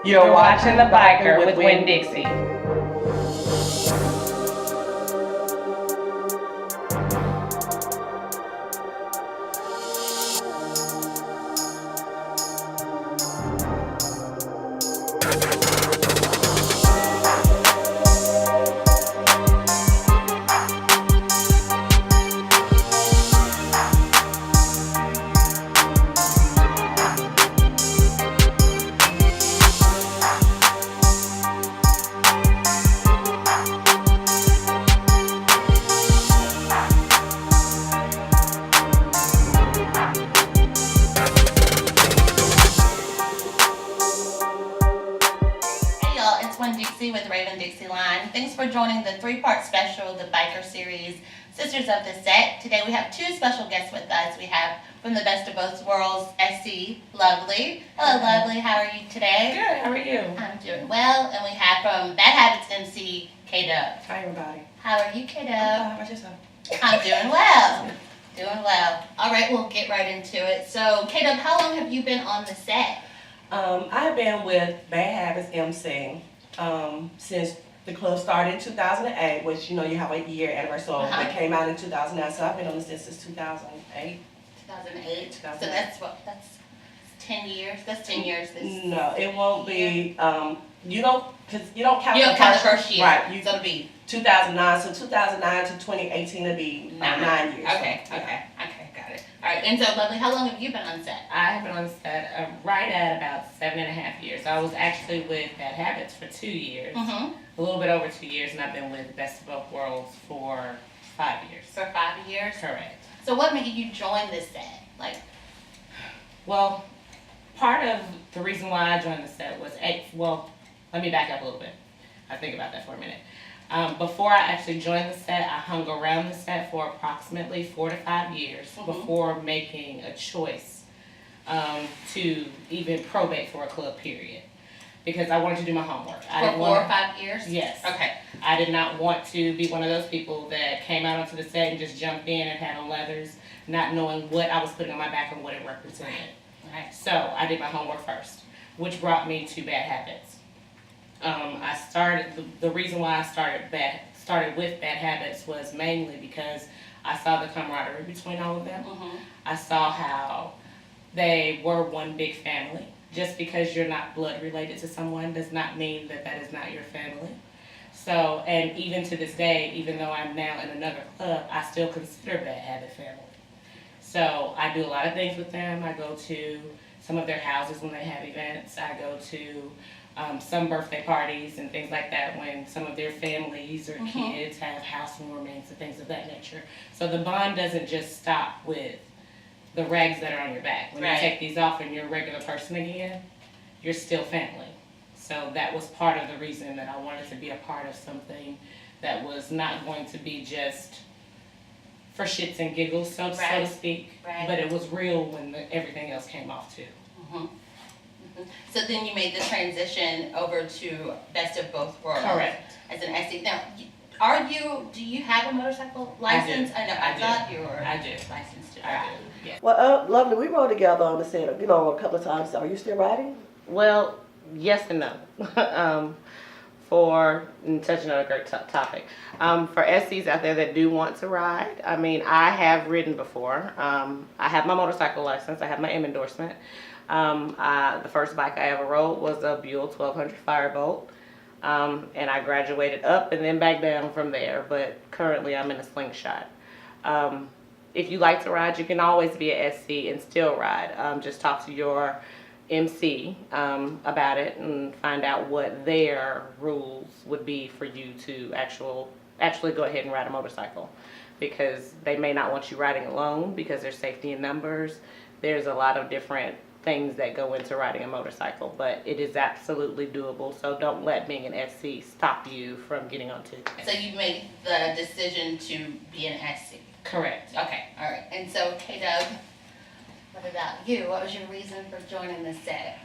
You're watching The Biker with Winn Dixie. With Winn Dixie line. Thanks for joining the three-part special, the Biker series, Sisters of the Set. Today we have two special guests with us. We have from the Best of Both Worlds, SC Lovely. Hello, Lovely. How are you today? Good. How are you? I'm doing well. And we have from Bad Habits MC, K-Dub. Hi, everybody. How are you, K-Dub? How about yourself? I'm doing well. Doing well. All right, we'll get right into it. So, K-Dub, how long have you been on the set? I have been with Bad Habits MC since the club started in 2008, which, you have a year anniversary, so it came out in 2009, so I've been on the set since 2008. 2008? So that's 10 years? That's 10 years this No, it won't be, you don't count the first year. Right. So it'll be 2009, so 2009 to 2018 will be 9 years. Okay, so, okay, got it. All right, and so, Lovely, how long have you been on set? I have been on set right at about 7.5 years. I was actually with Bad Habits for 2 years, a little bit over 2 years, and I've been with Best of Both Worlds for 5 years. For 5 years? Correct. So what made you join this set? Well, part of the reason why I joined the set was, let me back up a little bit. I'll think about that for a minute. Before I actually joined the set, I hung around the set for approximately 4 to 5 years before making a choice to even probate for a club, period. Because I wanted to do my homework. For 4 or 5 years? Yes. Okay. I did not want to be one of those people that came out onto the set and just jumped in and had on leathers, not knowing what I was putting on my back and what it represented. Right. So I did my homework first, which brought me to Bad Habits. The reason why I started with Bad Habits was mainly because I saw the camaraderie between all of them. I saw how they were one big family. Just because you're not blood related to someone does not mean that that is not your family. So, and even to this day, even though I'm now in another club, I still consider Bad Habit family. So I do a lot of things with them. I go to some of their houses when they have events. I go to some birthday parties and things like that when some of their families or kids have housewarmings and things of that nature. So the bond doesn't just stop with the rags that are on your back. When you take these off and you're a regular person again, you're still family. So that was part of the reason that I wanted to be a part of something that was not going to be just for shits and giggles, so to speak, but it was real when everything else came off too. So then you made the transition over to Best of Both Worlds. Correct. As an SC. Now, do you have a motorcycle license? I thought you were licensed to drive. I do, yeah. Well, Lovely, we rode together on the set, a couple of times. Are you still riding? Well, yes and no. Touching on a great topic. For SCs out there that do want to ride, I mean, I have ridden before. I have my motorcycle license. I have my M endorsement. The first bike I ever rode was a Buell 1200 Firebolt. And I graduated up and then back down from there, but currently I'm in a slingshot. If you like to ride, you can always be a SC and still ride. Just talk to your MC about it and find out what their rules would be for you to actually go ahead and ride a motorcycle, because they may not want you riding alone because there's safety in numbers. There's a lot of different things that go into riding a motorcycle, but it is absolutely doable. So don't let being an SC stop you from getting onto it. So you made the decision to be an SC? Correct. Okay, all right. And so, K-Dub, what about you? What was your reason for joining the set?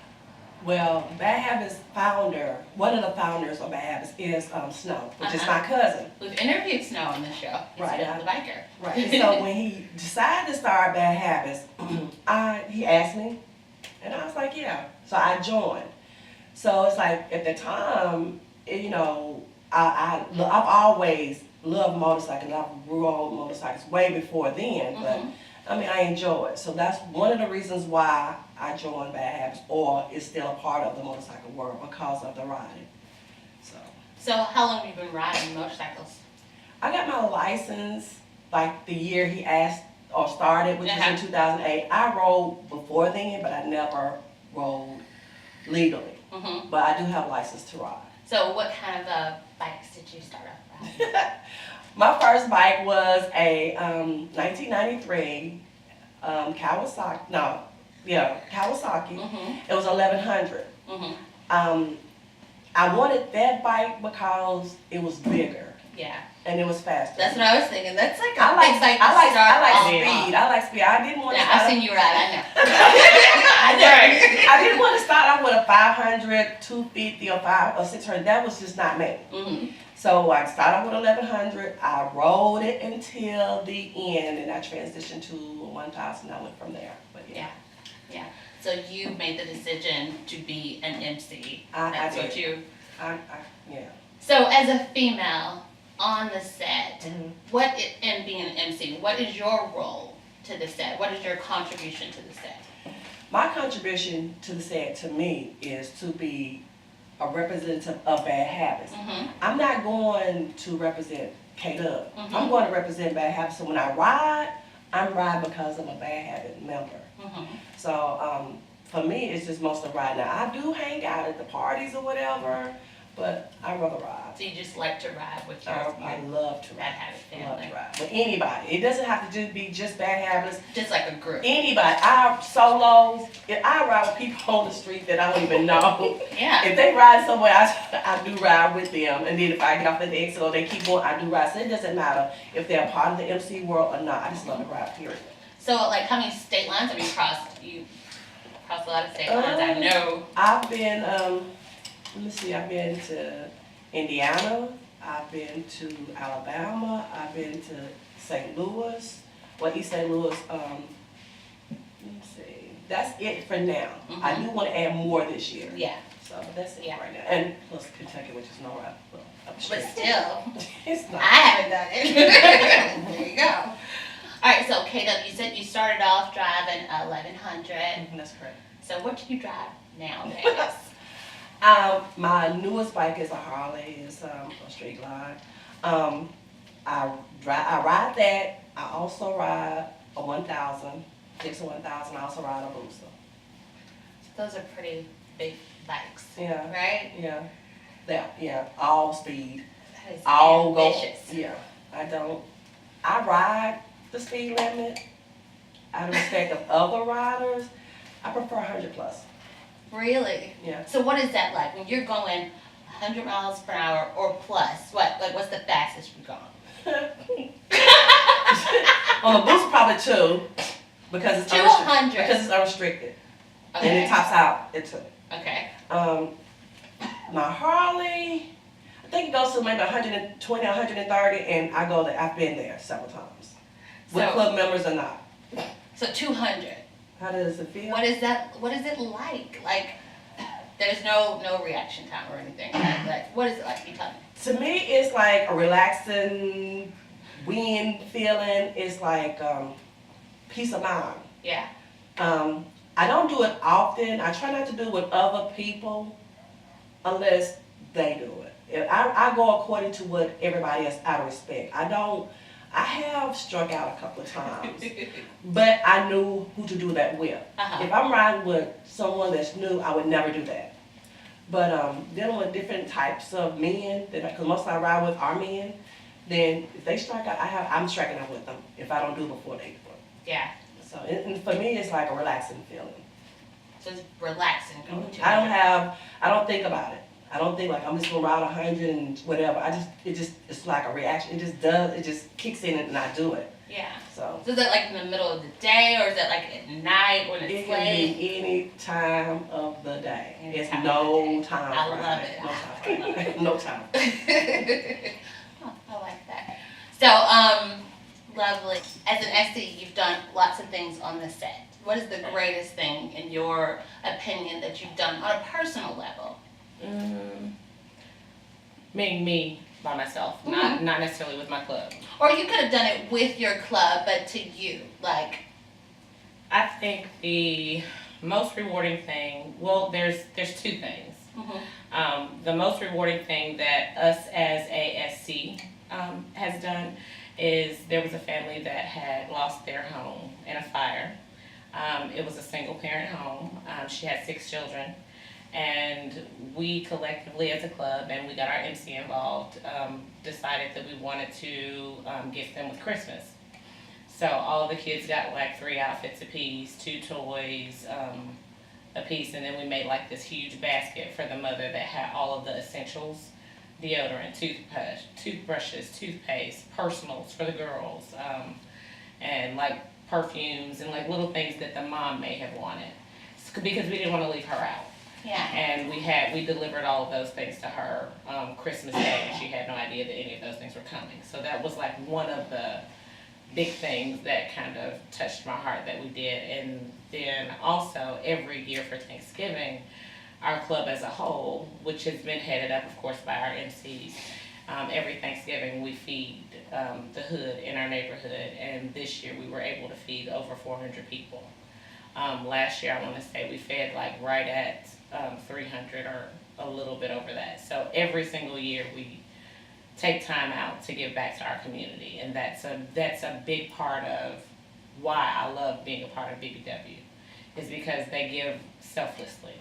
Well, Bad Habits one of the founders of Bad Habits is Snow, which is my cousin. We've interviewed Snow on the show. He's the biker. Right. And so when he decided to start Bad Habits, he asked me, and I was like, yeah. So I joined. So it's like at the time, you know, I've always loved motorcycles. I've rode motorcycles way before then, but I mean, I enjoy it. So that's one of the reasons why I joined Bad Habits, or is still a part of the motorcycle world, because of the riding. So how long have you been riding motorcycles? I got my license like the year he asked or started, which was in 2008. I rode before then, but I never rode legally. But I do have a license to ride. So what kind of bikes did you start off riding? My first bike was a 1993 Kawasaki. Kawasaki. It was 1100. I wanted that bike because it was bigger. Yeah. And it was faster. That's what I was thinking. That's like I a like big bike I to like start off speed. on. I like speed. I didn't want to. Yeah, I've seen you ride. I know. I didn't want to start off with a 500, 250, or 600. That was just not me. So I started off with 1100. I rode it until the end, and I transitioned to 1000. I went from there. But yeah. So you made the decision to be an MC. That's what you. Yeah. So as a female on the set, and being an MC, what is your role to the set? What is your contribution to the set? My contribution to the set, to me, is to be a representative of Bad Habits. I'm not going to represent K-Dub. I'm going to represent Bad Habits. So when I ride, I'm riding because I'm a Bad Habit member. So for me, it's just most of riding. Now, I do hang out at the parties or whatever, but I'd rather ride. So you just like to ride with your I love to ride. Bad Habit family. I love to ride with anybody. It doesn't have to just be just Bad Habits. Just like a group. Anybody. I solos. If I ride with people on the street that I don't even know. Yeah. If they ride somewhere, I do ride with them. And then if I get off at the exit or they keep going, I do ride. So it doesn't matter if they're a part of the MC world or not. I just love to ride, period. So like how many state lines have you crossed? You crossed a lot of state lines, I know. I've been, let me see, I've been to Indiana, I've been to Alabama, I've been to St. Louis, East St. Louis, let me see, that's it for now. I do want to add more this year. Yeah. So that's it right now. And plus Kentucky, which is no right up the street. But still, It's not. I haven't done it. There you go. All right, so K-Dub, you said you started off driving 1100. That's correct. So what do you drive nowadays? My newest bike is a Harley. It's a Street Glide. I ride that. I also ride a 1000, Dixie 1000. I also ride a Booster. Those are pretty big bikes. Yeah. Right? Yeah. All speed. That is All ambitious. go. Yeah. I ride the speed limit. Out of respect of other riders, I prefer 100 plus. Really? Yeah. So what is that like when you're going 100 miles per hour or plus? What's the fastest you've gone? On a Booster, probably 2, because it's 200. because it's unrestricted, Okay. and it tops out at 2. Okay. My Harley, I think it goes to maybe 120, 130, and I've been there several times. With So- club members or not. So 200. How does it feel? What is that? What is it like? Like, there's no reaction time or anything. Right? Like, what is it like? You tell me. To me, it's like a relaxing wind feeling. It's like peace of mind. Yeah. I don't do it often. I try not to do it with other people unless they do it. I go according to what everybody else out of respect. I have struck out a couple of times, but I knew who to do that with. If I'm riding with someone that's new, I would never do that. But dealing with different types of men, because most I ride with are men, then if they strike out, I'm striking out with them if I don't do it before they do it. Yeah. So and for me, it's like a relaxing feeling. So it's relaxing going to. I don't think about it. I don't think like I'm just gonna ride 100 and whatever. It's like a reaction. It just kicks in and I do it. Yeah. So is that like in the middle of the day, or is that like at night when it's it late? can be any time of the day. Any It's time no of the day. time. I for love it. it. No time. For it. No time. Oh, I like that. So, lovely. As an SC, you've done lots of things on the set. What is the greatest thing, in your opinion, that you've done on a personal level Meaning me by myself, not necessarily with my club. Or you could have done it with your club, but to you, like. I think the most rewarding thing, well, there's two things. The most rewarding thing that us as a SC has done is there was a family that had lost their home in a fire. It was a single parent home. She had 6 children. And we collectively as a club, and we got our MC involved, decided that we wanted to gift them with Christmas. So all the kids got like 3 outfits apiece, 2 toys apiece, and then we made like this huge basket for the mother that had all of the essentials: deodorant, toothbrushes, toothpaste, personals for the girls, and like perfumes and like little things that the mom may have wanted, because we didn't want to leave her out. Yeah. And we delivered all of those things to her Christmas Day, and she had no idea that any of those things were coming. So that was like one of the big things that kind of touched my heart that we did. And then also every year for Thanksgiving, our club as a whole, which has been headed up, of course, by our MCs, every Thanksgiving we feed the hood in our neighborhood, and this year we were able to feed over 400 people. Last year, I want to say we fed like right at 300 or a little bit over that. So every single year we take time out to give back to our community, and that's a big part of why I love being a part of BBW, is because they give selflessly.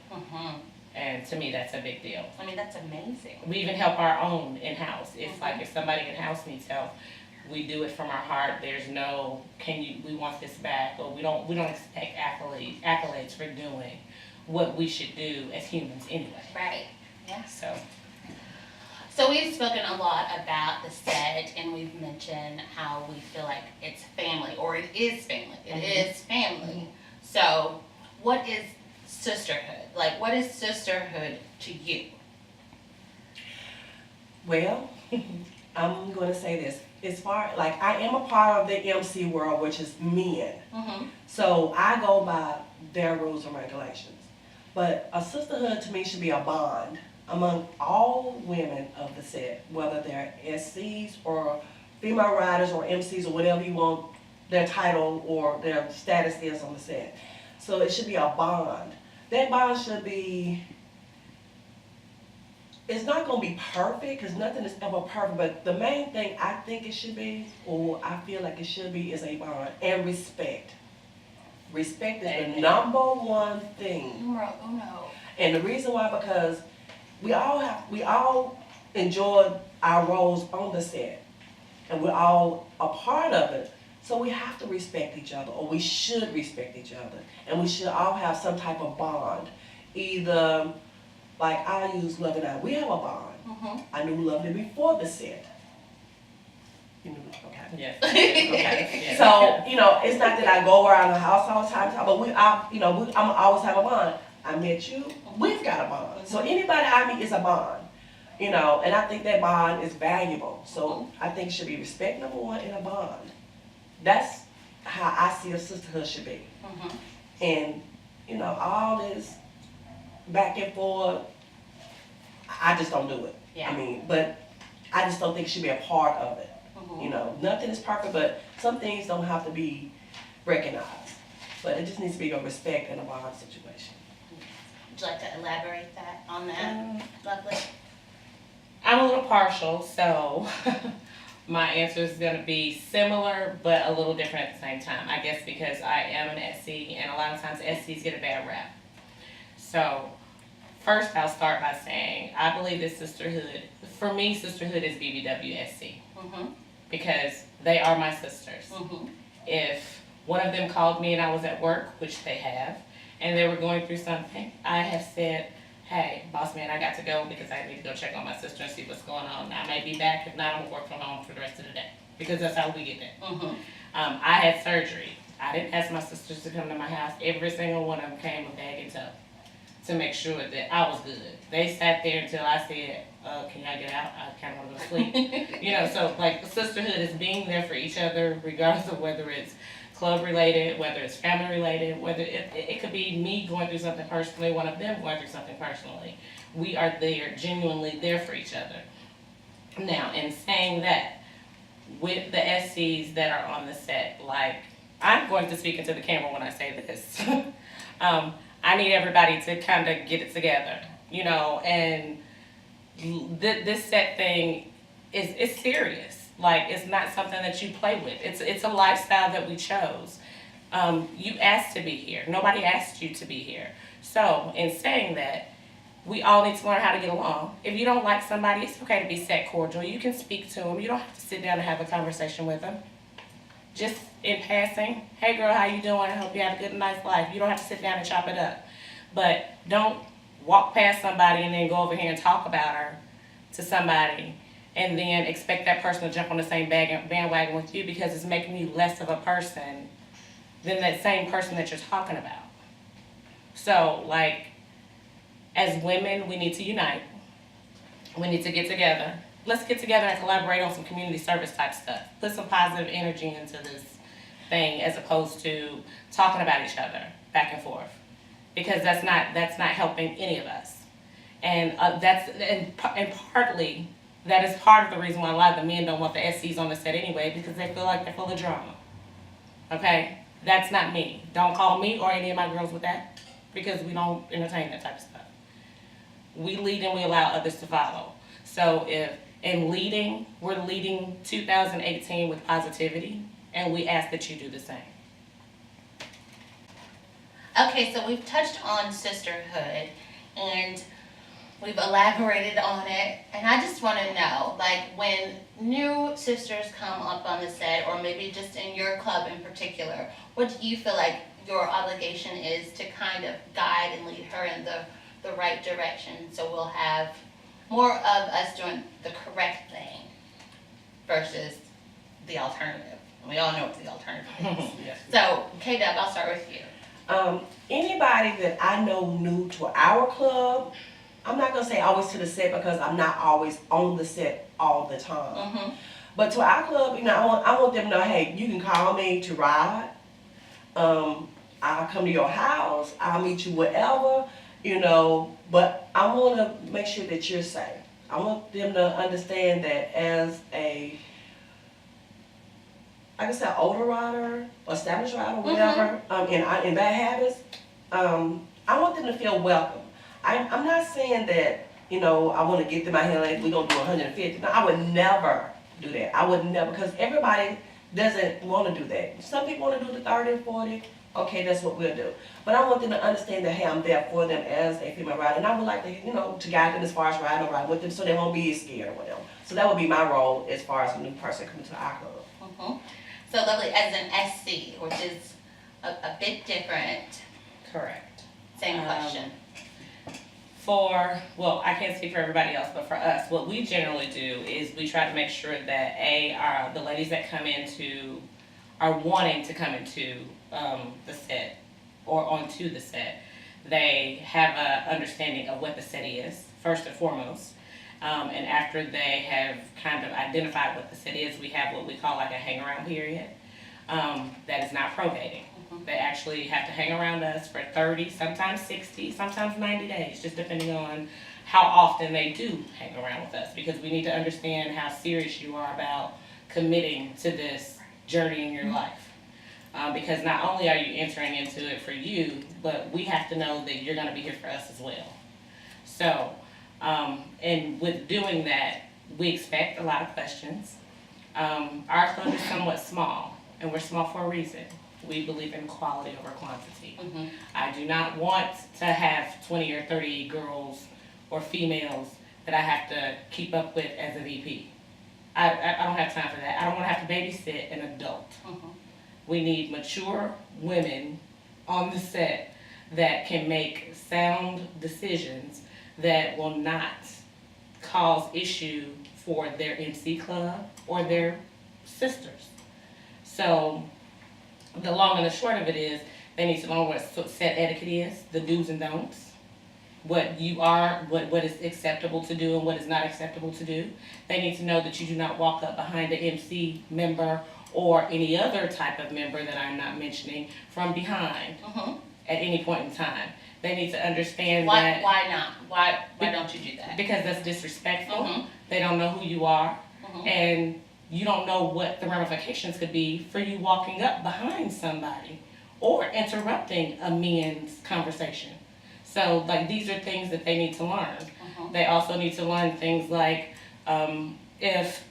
And to me, that's a big deal. I mean, that's amazing. We even help our own in-house. It's like if somebody in-house needs help, we do it from our heart. There's no, we want this back, or we don't expect accolades for doing what we should do as humans anyway. Right. Yeah. So we've spoken a lot about the set, and we've mentioned how we feel like it's family, or it is family. It is family. So what is sisterhood? Like, what is sisterhood to you? Well, I'm going to say this. As far, like, I am a part of the MC world, which is men. So I go by their rules and regulations. But a sisterhood to me should be a bond among all women of the set, whether they're SCs or female riders or MCs or whatever you want their title or their status is on the set. So it should be a bond. That bond should be, it's not going to be perfect, because nothing is ever perfect, but the main thing I think it should be, or I feel like it should be, is a bond and respect. Respect is the number one thing. Numero uno. And the reason why, because we all enjoy our roles on the set, and we're all a part of it. So we have to respect each other, or we should respect each other, and we should all have some type of bond. Either, like I use Love and I, we have a bond. I knew Lovely before the set. You knew, okay. yes. Okay. So, you know, it's not that I go around the house all the time, but I'm always have a bond. I met you, we've got a bond. So anybody I meet is a bond, you know, and I think that bond is valuable. So I think it should be respect, number one, and a bond. That's how I see a sisterhood should be. And, you know, all this back and forth, I just don't do it. I mean, but I just don't think it should be a part of it. You know, nothing is perfect, but some things don't have to be recognized. But it just needs to be a respect and a bond situation. Would you like to elaborate on that, Lovely? I'm a little partial, so my answer is going to be similar, but a little different at the same time. I guess because I am an SC, and a lot of times SCs get a bad rap. So first I'll start by saying I believe that sisterhood, for me, sisterhood is BBW SC. Because they are my sisters. If one of them called me and I was at work, which they have, and they were going through something, I have said, hey, boss man, I got to go because I need to go check on my sister and see what's going on. I may be back. If not, I'm going to work from home for the rest of the day. Because that's how we get there. I had surgery. I didn't ask my sisters to come to my house. Every single one of them came a bag and tub to make sure that I was good. They sat there until I said, can y'all get out? I kind of want to go sleep. You know, so like sisterhood is being there for each other, regardless of whether it's club related, whether it's family related, whether it could be me going through something personally, one of them going through something personally. We are there, genuinely there for each other. Now, in saying that, with the SCs that are on the set, like, I'm going to speak into the camera when I say this. I need everybody to kind of get it together, you know, and this set thing is serious. Like, it's not something that you play with. It's a lifestyle that we chose. You asked to be here. Nobody asked you to be here. So, in saying that, we all need to learn how to get along. If you don't like somebody, it's okay to be set cordial. You can speak to them. You don't have to sit down and have a conversation with them. Just in passing, hey girl, how you doing? I hope you have a good and nice life. You don't have to sit down and chop it up. But don't walk past somebody and then go over here and talk about her to somebody and then expect that person to jump on the same bandwagon with you, because it's making you less of a person than that same person that you're talking about. So, like, as women, we need to unite. We need to get together. Let's get together and collaborate on some community service type stuff. Put some positive energy into this thing as opposed to talking about each other back and forth, because that's not helping any of us. And partly that is part of the reason why a lot of the men don't want the SCs on the set anyway, because they feel like they're full of drama. Okay, that's not me. Don't call me or any of my girls with that, because we don't entertain that type of stuff. We lead and we allow others to follow. So if in leading, we're leading 2018 with positivity, and we ask that you do the same. Okay, so we've touched on sisterhood, and we've elaborated on it, and I just want to know, like, when new sisters come up on the set, or maybe just in your club in particular, what do you feel like your obligation is to kind of guide and lead her in the right direction, so we'll have more of us doing the correct thing versus the alternative? We all know what the alternative is. Yes. So, K-Dub, I'll start with you. Anybody that I know new to our club, I'm not gonna say always to the set, because I'm not always on the set all the time. Mm-hmm. But to our club, you know, I want them to know, hey, you can call me to ride. I'll come to your house. I'll meet you wherever, you know. But I want to make sure that you're safe. I want them to understand that as a, like I said, older rider, established rider, whatever, in bad habits, I want them to feel welcome. I'm not saying that, you know, I want to get them out here like we're going to do 150. No, I would never do that. I would never, because everybody doesn't want to do that. Some people want to do the 30 and 40. Okay, that's what we'll do. But I want them to understand that, hey, I'm there for them as a female rider. And I would like to, you know, to guide them as far as riding around with them, so they won't be scared or whatever. So that would be my role as far as a new person coming to our club. Mm-hmm. So, Lovely, as an SC, which is a bit different. Correct. Same question. Well, I can't speak for everybody else, but for us, what we generally do is we try to make sure that the ladies that come into, are wanting to come into the set or onto the set, they have a understanding of what the set is, first and foremost. And after they have kind of identified what the set is, we have what we call like a hang around period. That is not probating. They actually have to hang around us for 30, sometimes 60, sometimes 90 days, just depending on how often they do hang around with us, because we need to understand how serious you are about committing to this journey in your life. Because not only are you entering into it for you, but we have to know that you're going to be here for us as well. So, and with doing that, we expect a lot of questions. Our club is somewhat small, and we're small for a reason. We believe in quality over quantity. Mm-hmm. I do not want to have 20 or 30 girls or females that I have to keep up with as a VP. I don't have time for that. I don't want to have to babysit an adult. Mm-hmm. We need mature women on the set that can make sound decisions that will not cause issue for their MC club or their sisters. So the long and the short of it is, they need to know what set etiquette is, the do's and don'ts, what is acceptable to do and what is not acceptable to do. They need to know that you do not walk up behind an MC member or any other type of member that I'm not mentioning from behind. Mm-hmm. at any point in time. They need to understand Why, that. why not? Why don't you do that? Because that's disrespectful. Mhm. They don't know who you are, Mhm. and you don't know what the ramifications could be for you walking up behind somebody or interrupting a men's conversation. So, like, these are things that they need to learn. Mhm. They also need to learn things like, if,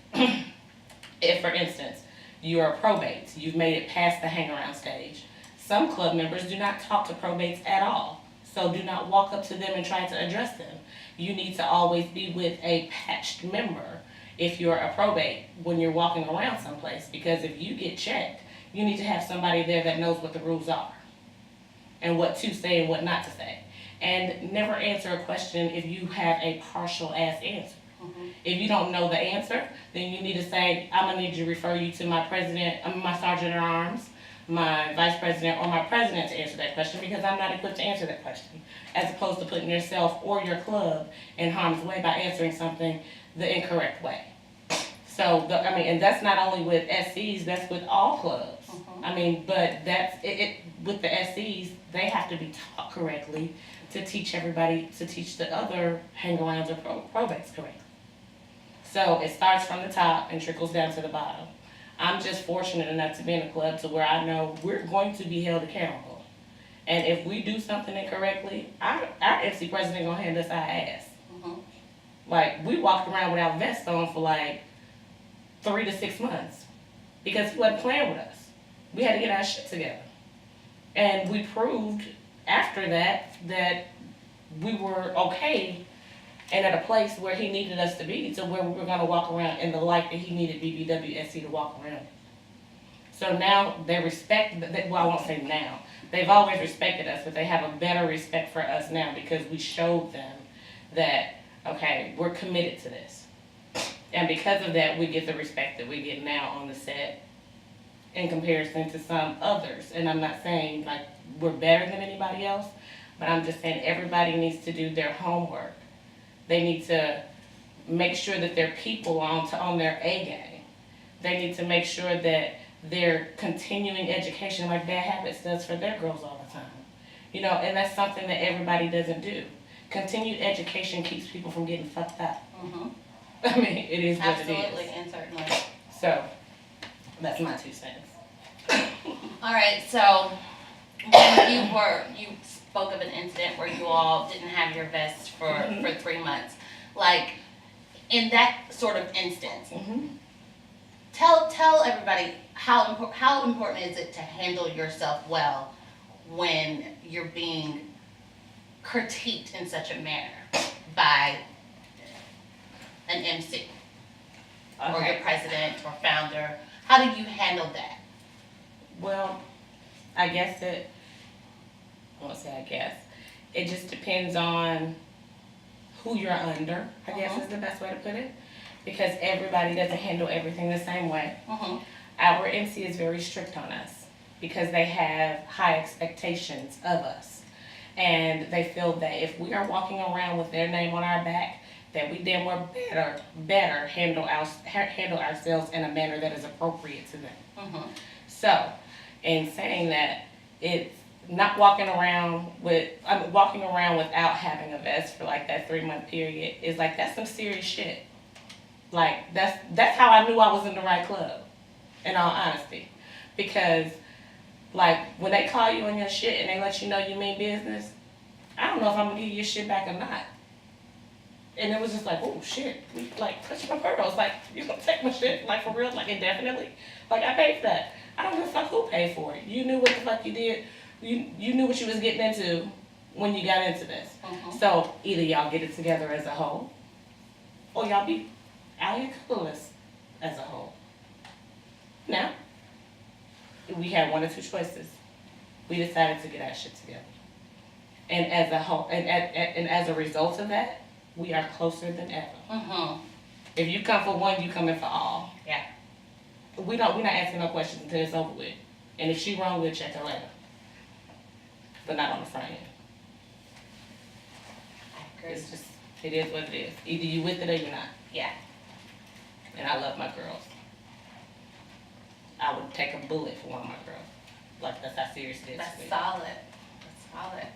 if for instance, you're a probate, you've made it past the hang around stage. Some club members do not talk to probates at all. So do not walk up to them and try to address them. You need to always be with a patched member if you're a probate when you're walking around someplace, because if you get checked, you need to have somebody there that knows what the rules are and what to say and what not to say. And never answer a question if you have a partial ass answer. Mhm. If you don't know the answer, then you need to say, I'm gonna need to refer you to my my sergeant at arms, my vice president, or my president to answer that question, because I'm not equipped to answer that question, as opposed to putting yourself or your club in harm's way by answering something the incorrect way. So, and that's not only with SCs, that's with all clubs. Mhm. But that's, with the SCs, they have to be taught correctly to teach everybody, to teach the other hang-arounds or probates correctly. So it starts from the top and trickles down to the bottom. I'm just fortunate enough to be in a club to where I know we're going to be held accountable. And if we do something incorrectly, our MC president gonna hand us our ass. Mhm. Like, we walked around without vests on for like 3 to 6 months because he wasn't playing with us. We had to get our shit together. And we proved after that we were okay and at a place where he needed us to be, to where we were gonna walk around in the light that he needed BBWSC to walk around. So now they respect, well, I won't say now, they've always respected us, but they have a better respect for us now because we showed them that, okay, we're committed to this. And because of that, we get the respect that we get now on the set in comparison to some others. And I'm not saying like we're better than anybody else, but I'm just saying everybody needs to do their homework. They need to make sure that their people are on their A game. They need to make sure that they're continuing education like Bad Habits does for their girls all the time. And that's something that everybody doesn't do. Continued education keeps people from getting fucked up. Mhm. It is what Absolutely, it is. and certainly. So, that's my 2 cents. All right, so when you spoke of an incident where you all didn't have your vests for 3 months. Like, in that sort of instance, tell everybody how important is it to handle yourself well when you're being critiqued in such a manner by an MC or your president or founder? How do you handle that? Well, I won't say I guess. It just depends on who you're under, I guess is the best way to put it. Because everybody doesn't handle everything the same way. Our MC is very strict on us because they have high expectations of us. And they feel that if we are walking around with their name on our back, that we then were better handle ourselves in a manner that is appropriate to them. So, in saying that, it's not walking around without having a vest for like that 3-month period is like, that's some serious shit. Like, that's how I knew I was in the right club, in all honesty. Because, like, when they call you on your shit and they let you know you mean business, I don't know if I'm gonna give you your shit back or not. And it was just like, oh shit, like, touch my pearls. Like, you gonna take my shit, like, for real, like, indefinitely? Like, I paid for that. I don't give a fuck who paid for it. You knew what the fuck you did. You knew what you was getting into when you got into this. So, either y'all get it together as a whole, or y'all be out here clueless as a whole. Now, we had 1 or 2 choices. We decided to get our shit together. And as a whole, and as a result of that, we are closer than ever. If you come for one, you coming for all. Yeah. We're not asking no questions until it's over with. And if she wrong, we'll check her later. But not on the front end. I agree. It's just, it is what it is. Either you with it or you're not. Yeah. And I love my girls. I would take a bullet for one of my girls. Like, that's how serious it is. That's to me. solid. That's Solid.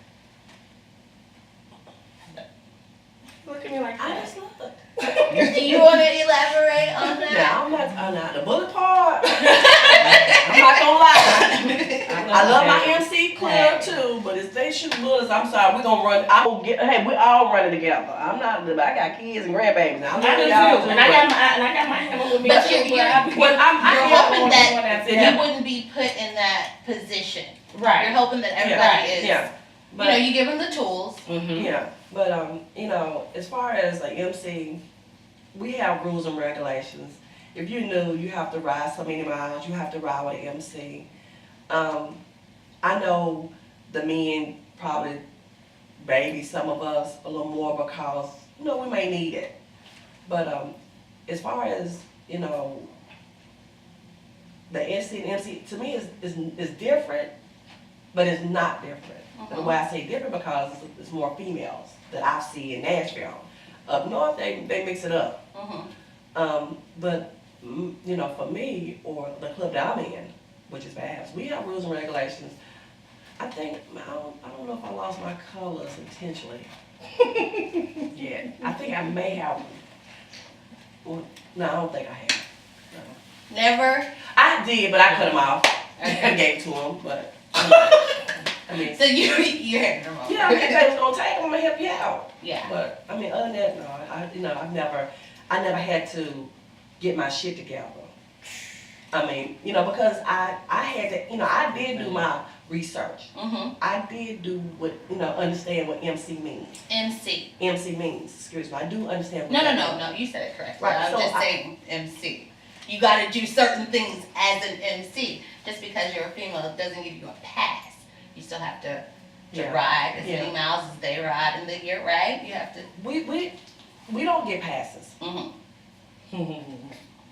Look at me like I that. just love it. Do you want to elaborate on that? Now, I'm not the bullet part. I'm not gonna lie. I love my MC club too, but if they shoot bullets, I'm sorry, we gonna run. Hey, we all running together. I'm not. I got kids and grandbabies now. I do too, and I got my hammer with me But too. you're Well, I'm You're hoping yeah. that you wouldn't be put in that position. Right. You're hoping that everybody is. Yeah. You know, you give them the tools. Mm-hmm. Yeah, but you know, as far as like MC, we have rules and regulations. If you're new, you have to ride so many miles. You have to ride with an MC. I know the men probably baby some of us a little more because you know we may need it. But as far as you know, the SC and MC to me is different, but it's not different. The way I say different because it's more females that I see in Nashville. Up north, they mix it up. But you know, for me or the club that I'm in, which is Babs, we have rules and regulations. I think I don't know if I lost my colors intentionally. Yeah, I think I may have. Well, no, I don't think I have. No. Never. I did, but I cut them off. I gave to them, but. I mean, So you had them all. yeah, I mean, if they was gonna take them, I'm gonna help you out. Yeah. But I mean, other than that, no, I never had to get my shit together. I mean, you know, because I had to, you know, I did do my research. I did do understand what MC means. MC means, excuse me, I do understand what No, you said it correctly. Right, I'm so just saying MC. You gotta do certain things as an MC. Just because you're a female doesn't give you a pass. You still have to ride as many miles as they ride in the year, right? You have to. We don't get passes.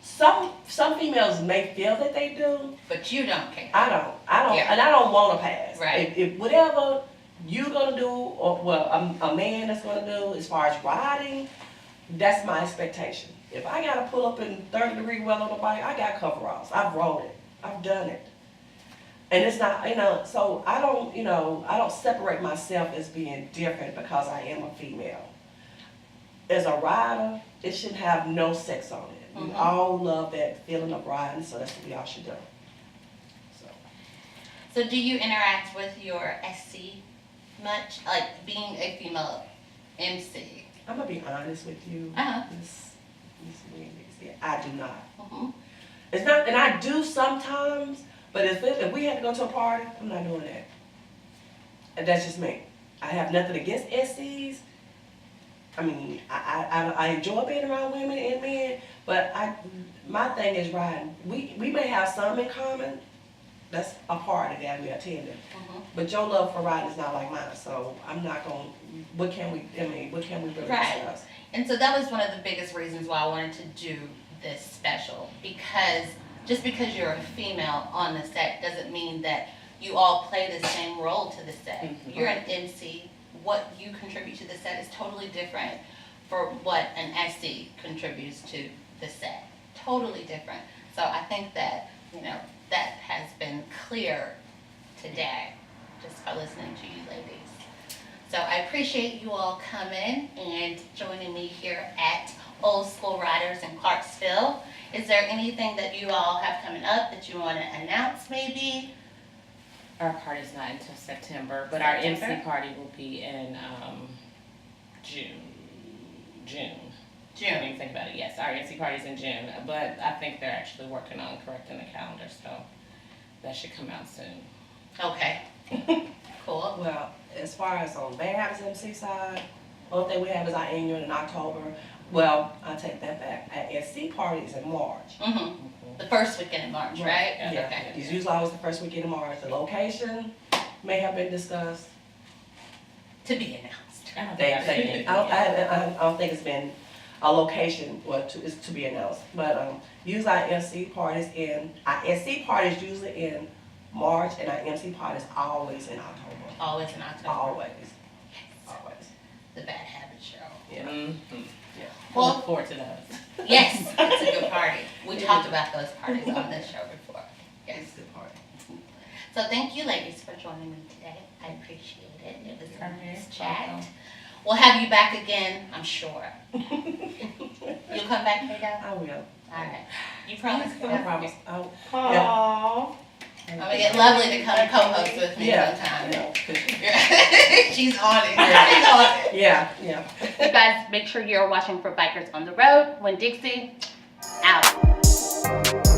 Some females may feel that they do. But you don't care. I don't, and I don't want to pass. Right. If whatever you're gonna do, or a man that's gonna do as far as riding, that's my expectation. If I gotta pull up in 30-degree weather on a bike, I got coveralls. I've rode it. I've done it. And it's not, you know, so I don't separate myself as being different because I am a female. As a rider, it should have no sex on it. We all love that feeling of riding, so that's what we all should do. So do you interact with your SC much? Like being a female MC? I'm gonna be honest with you. Miss Winn Dixie, I do not. It's not, and I do sometimes. But if we had to go to a party, I'm not doing that. And that's just me. I have nothing against SCs. I mean, I enjoy being around women and men, but my thing is riding. We may have some in common. That's a party that we attended. But your love for riding is not like mine, so I'm not going. What can we really discuss? And so that was one of the biggest reasons why I wanted to do this special, because just because you're a female on the set doesn't mean that you all play the same role to the set. You're an MC. What you contribute to the set is totally different for what an SC contributes to the set. Totally different. So I think that, you know, that has been clear today just by listening to you ladies. So I appreciate you all coming and joining me here at Ole Skool Riders in Clarksville. Is there anything that you all have coming up that you want to announce maybe? Our party's not until September, but our MC party will be in June. I didn't think about it. Yes, our MC party's in June, but I think they're actually working on correcting the calendar, so that should come out soon. Okay. Cool. Well, as far as on Babs MC side, one thing we have is our annual in October. Well, I take that back. Our SC party is in March. The first weekend in March, right? Yeah. Okay. It's usually always the first weekend in March. The location may have been discussed. To be announced. I don't think it's been a location is to be announced. But usually our SC parties usually in March, and our MC parties always in October. Always in October. Always. The Bad Habit Show. Yeah. Yeah. Well, Look forward to those. Yes, it's a good party. We talked about those parties on this show before. Yes. It's a good party. So thank you ladies for joining me today. I appreciate it. It was a nice chat. Welcome. We'll have you back again, I'm sure. You'll come back, Kato? I will. Alright. You promise, Kato? I promise. Oh, Aww. I'm gonna get Lovely to come co-host with me yeah. sometime. Yeah. She's on it. She's on it. Yeah. Yeah. You guys make sure you're watching for Bikers on the Road. Winn Dixie, out.